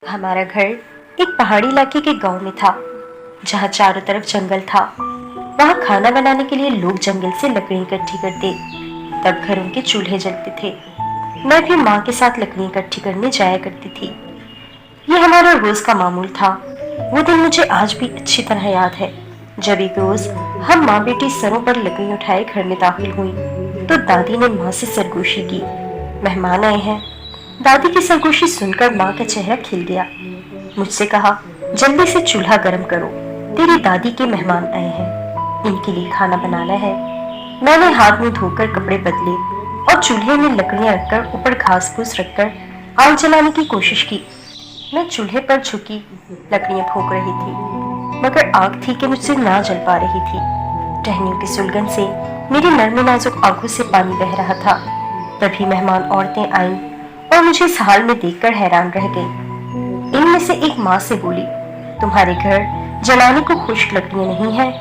हमारा घर एक पहाड़ी इलाके के गांव में था, जहाँ चारों तरफ जंगल था। वहाँ खाना बनाने के लिए लोग जंगल से लकड़ी इकट्ठी करते, तब घरों के चूल्हे जलते थे। मैं भी माँ के साथ लकड़ी इकट्ठी करने जाया करती थी। ये हमारा रोज का मामूल था। वो दिन मुझे आज भी अच्छी तरह याद है, जब एक रोज हम माँ बेटी सरों पर लकड़ी उठाए घर में दाखिल हुई, तो दादी ने माँ से सरगोशी की। मेहमान आए हैं। दादी की सरगोशी सुनकर माँ का चेहरा खिल गया। मुझसे कहा, जल्दी से चूल्हा गर्म करो, तेरी दादी के मेहमान आए हैं, इनके लिए खाना बनाना है। मैंने हाथ मुंह धोकर कपड़े बदले और चूल्हे में लकड़ियां रखकर ऊपर घास फूस रखकर आग जलाने की कोशिश की। मैं चूल्हे पर झुकी लकड़ियां फूंक रही थी, मगर आग थी कि मुझसे ना जल पा रही थी। टहनियों की सुलगन से मेरी नर्म नाजुक आंखों से पानी बह रहा था। तभी मेहमान औरतें आईं और मुझे इस हाल में देखकर हैरान रह गई। इनमें से एक माँ से बोली, तुम्हारे घर जलाने को खुश्क लकड़ियां नहीं है,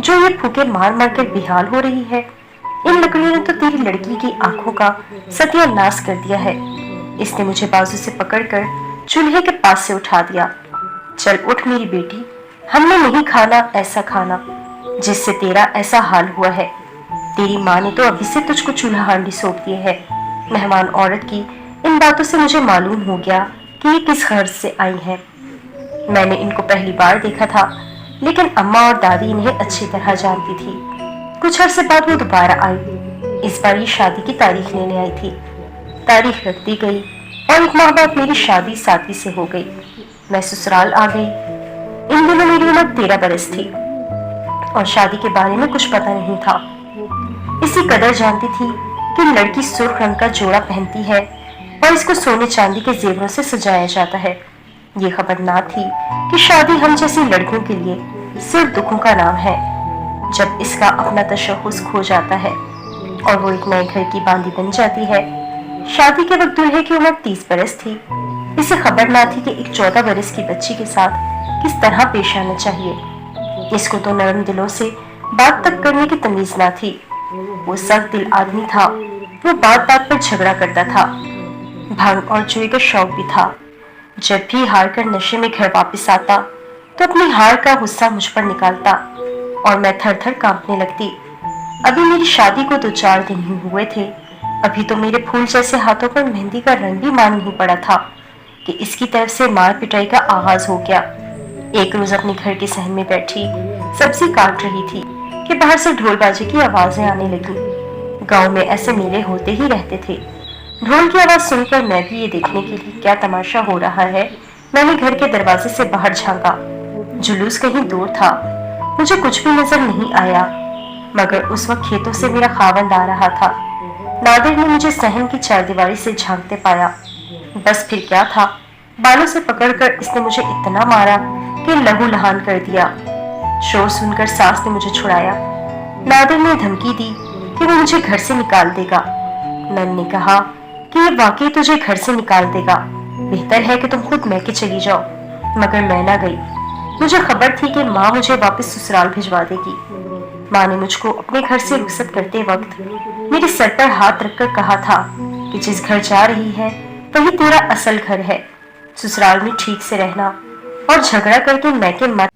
जो ये फूके मार मार कर बेहाल हो रही है। इन लकड़ियों ने तो तेरी लड़की की आंखों का सत्यानाश कर दिया है। इसने मुझे बाजू से पकड़कर चूल्हे के पास से उठा दिया। चल उठ मेरी बेटी, हमने नहीं खाना ऐसा खाना जिससे तेरा ऐसा हाल हुआ है। तेरी माँ ने तो अभी से तुझको चूल्हा हांडी सौंप दिए है। मेहमान औरत की इन बातों से मुझे मालूम हो गया कि ये किस घर से आई है। मैंने इनको पहली बार देखा था, लेकिन अम्मा और दादी इन्हें अच्छी तरह जानती थी। कुछ अरसे बाद वो दोबारा आई। इस बार ये शादी की तारीख लेने आई थी। तारीख रख दी गई और एक माह बाद मेरी शादी साथी से हो गई। मैं ससुराल आ गई। इन दिनों मेरी उम्र 13 बरस थी और शादी के बारे में कुछ पता नहीं था। इसी कदर जानती थी कि लड़की सुर्ख रंग का जोड़ा पहनती है और इसको सोने चांदी के जेवरों से सजाया जाता है। ये खबर ना थी कि शादी हम जैसी लड़कियों के लिए सिर्फ दुखों का नाम है। जब इसका अपना तशख़्ख़ुस खो जाता है और वो एक नए घर की बांदी बन जाती है। शादी के वक्त दूल्हे की उम्र 30 बरस थी। इसे खबर ना थी कि एक 14 बरस की बच्ची के साथ किस तरह पेश आना चाहिए। इसको तो नरम दिलों से बात तक करने की तमीज ना थी। वो सख्त दिल आदमी था। वो बात बात पर झगड़ा करता था। भांग और जुए का शौक भी था। जब भी हार कर नशे में घर वापस आता तो अपनी हार का गुस्सा मुझ पर निकालता और मैं थर थर कांपने लगती। अभी मेरी शादी को 2-4 दिन ही हुए थे। अभी तो मेरे फूल जैसे हाथों पर मेहंदी का रंग भी मान नहीं पड़ा था कि इसकी तरफ से मार पिटाई का आगाज हो गया। एक रोज अपने घर के सहन में बैठी सब्जी काट रही थी कि बाहर से ढोल बाजे की आवाजें आने लगी। गांव में ऐसे मेले होते ही रहते थे। ढोल की आवाज सुनकर मैं भी ये देखने के लिए क्या तमाशा हो रहा है, मैंने घर के दरवाजे से बाहर झांका। जुलूस कहीं दूर था। मुझे कुछ भी नजर नहीं आया, मगर उस वक्त खेतों से मेरा खावंद आ रहा था। नादिर ने मुझे सहन की चारदीवारी से झांकते पाया। बस फिर क्या था, बालों से पकड़कर इसने मुझे इतना मारा कि लहू लहान कर दिया। शोर सुनकर सास ने मुझे छुड़ाया। नादिर ने धमकी दी कि वो मुझे घर से निकाल देगा। नन ने कहा कि ये वाकई तुझे घर से निकाल देगा, बेहतर है कि तुम खुद मैके चली जाओ। मगर मैं ना गई। मुझे खबर थी कि माँ मुझे वापस ससुराल भिजवा देगी। माँ ने मुझको अपने घर से रुखसत करते वक्त मेरे सर पर हाथ रखकर कहा था कि जिस घर जा रही है वही तेरा असल घर है। ससुराल में ठीक से रहना और झगड़ा करके मैके मत।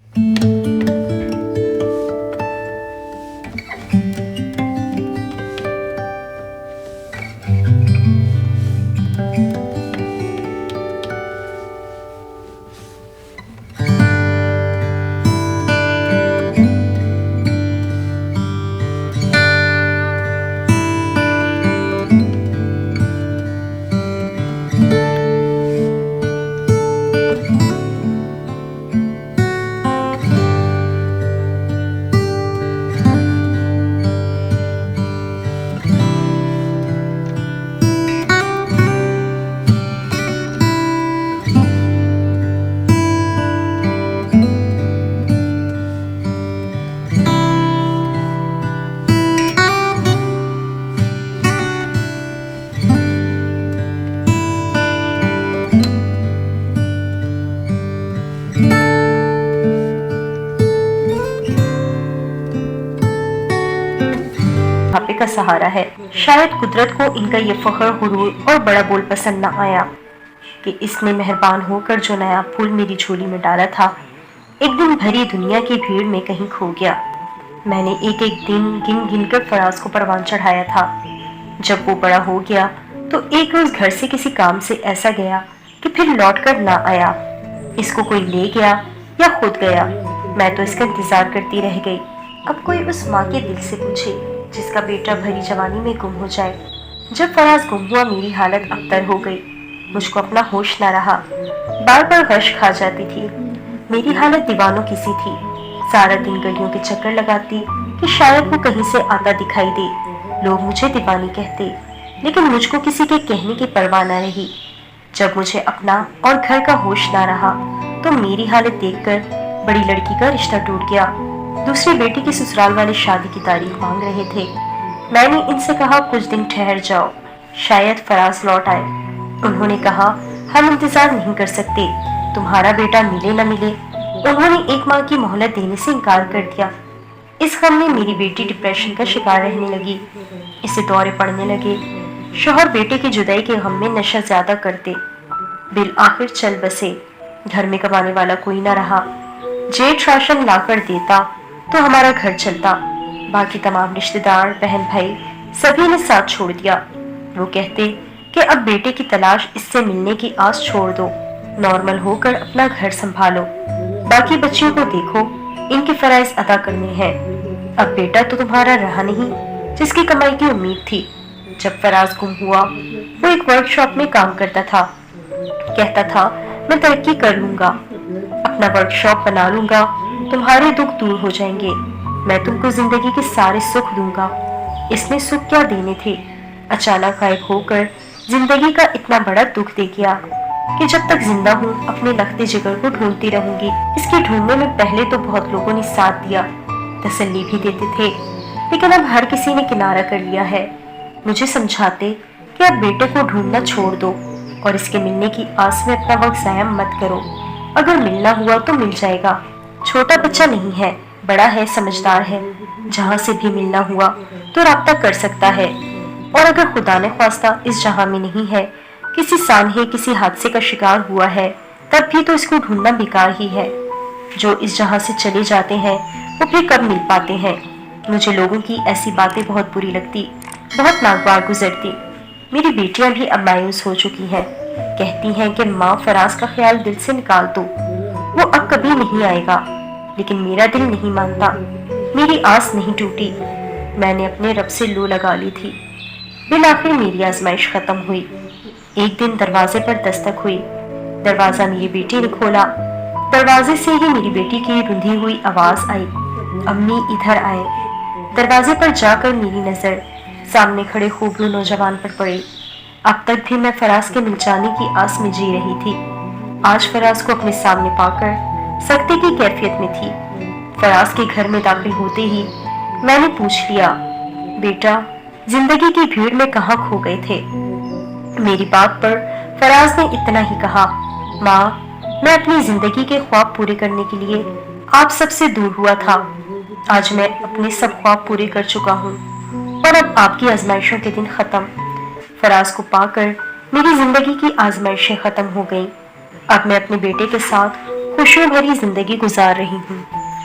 बुढ़ापे का सहारा है। शायद कुदरत को इनका ये फख्र, हुरूर और बड़ा बोल पसंद न आया। کہ इसने मेहरबान होकर जो नया फूल मेरी झोली में डाला था एक दिन भरी दुनिया की भीड़ में कहीं खो गया। मैंने एक एक दिन गिन गिन कर फराज को परवान चढ़ाया था। जब वो बड़ा हो गया तो एक रोज घर से किसी काम से ऐसा गया कि फिर लौट कर ना आया। इसको कोई ले गया या खुद गया, मैं तो इसका इंतजार करती रह गई। अब कोई उस माँ के दिल से पूछे जिसका बेटा भरी जवानी में गुम हो जाए। जब फराज गुम हुआ मेरी हालत अबतर हो गई। मुझको अपना होश ना रहा, बार बार गश खा जाती थी। मेरी हालत दीवानों की सी थी। सारा दिन गलियों के चक्कर लगाती कि शायद वो कहीं से आता दिखाई दे। लोग मुझे दीवानी कहते, लेकिन मुझको किसी के कहने की परवाह न रही। जब मुझे अपना और घर का होश ना रहा तो मेरी हालत देखकर बड़ी लड़की का रिश्ता टूट गया। दूसरी बेटी के ससुराल वाले शादी की तारीख मांग रहे थे। मैंने इनसे कहा कुछ दिन ठहर जाओ, शायद फराज लौट आए। उन्होंने कहा हम इंतजार नहीं कर सकते, तुम्हारा बेटा मिले न मिले। उन्होंने एक माह की मोहलत देने से इनकार कर दिया। इस गम में मेरी बेटी डिप्रेशन का शिकार रहने लगी। इसे दौरे पड़ने लगे। शोहर बेटे की जुदाई के गम में नशा ज्यादा करते। बिल आखिर चल बसे। घर में कमाने वाला कोई न रहा। जेठ राशन लाकर देता तो हमारा घर चलता। बाकी तमाम रिश्तेदार बहन भाई सभी ने साथ छोड़ दिया। वो कहते कि अब बेटे की तलाश, इससे मिलने की आस छोड़ दो, नॉर्मल होकर अपना घर संभालो, बाकी बच्चियों को देखो, इनके फराइज अदा करने हैं। अब बेटा तो तुम्हारा रहा नहीं जिसकी कमाई की उम्मीद थी। जब फराज गुम हुआ वो एक वर्कशॉप में काम करता था। कहता था मैं तरक्की कर लूंगा, अपना वर्कशॉप बना लूंगा, तुम्हारे दुख दूर हो जाएंगे, मैं तुमको जिंदगी के सारे सुख दूंगा। इसने सुख क्या देने थे, अचानक गायब होकर जिंदगी का इतना बड़ा दुख दे गया कि जब तक जिंदा हूँ अपने लखते जिगर को ढूंढती रहूंगी। इसके ढूंढने में पहले तो बहुत लोगों ने साथ दिया, तसल्ली भी देते थे, लेकिन अब हर किसी ने किनारा कर लिया है। मुझे समझाते कि अब बेटे को ढूंढना छोड़ दो और इसके मिलने की आस में अपना वक्त जाया मत करो। अगर मिलना हुआ तो मिल जाएगा, छोटा बच्चा नहीं है, बड़ा है, समझदार है, जहाँ से भी मिलना हुआ तो राब्ता कर सकता है। और अगर खुदा ने ख्वास्ता इस जहां में नहीं है, किसी सानहे किसी हादसे का शिकार हुआ है, तब भी तो इसको ढूंढना बेकार ही है। जो इस जहां से चले जाते हैं वो फिर कब मिल पाते हैं। मुझे लोगों की ऐसी बातें बहुत बुरी लगती, बहुत नागवार गुजरती। मेरी बेटियां भी अब मायूस हो चुकी हैं, कहती हैं कि माँ फराज का ख्याल दिल से निकाल दो, वो अब कभी नहीं आएगा। लेकिन मेरा दिल नहीं मानता, मेरी आस नहीं टूटी। मैंने अपने रब से लो लगा ली थी। बिल आखिर मेरी आजमाइश खत्म हुई। एक दिन दरवाजे पर दस्तक हुई। दरवाजा मेरी बेटी ने खोला। दरवाजे से ही मेरी बेटी की रुंधी हुई आवाज आई, अम्मी इधर आए। दरवाजे पर जाकर मेरी नजर सामने खड़े खूबरू नौजवान पर पड़ी। अब तक भी मैं फराज के मिल जाने की आस में जी रही थी। आज फराज को अपने सामने पाकर सख्ती की कैफियत में थी। फराज के घर में दाखिल होते ही मैंने पूछ लिया, बेटा जिंदगी की भीड़ में कहाँ खो गए थे। मेरी बात पर फराज ने इतना ही कहा, माँ मैं अपनी जिंदगी के ख्वाब पूरे करने के लिए आप सबसे दूर हुआ था। आज मैं अपने सब ख्वाब पूरे कर चुका हूँ और अब आपकी आजमाइशों के दिन खत्म। फराज को पाकर मेरी जिंदगी की आजमाइशें खत्म हो गईं। अब मैं अपने बेटे के साथ खुशियों भरी जिंदगी गुजार रही हूँ।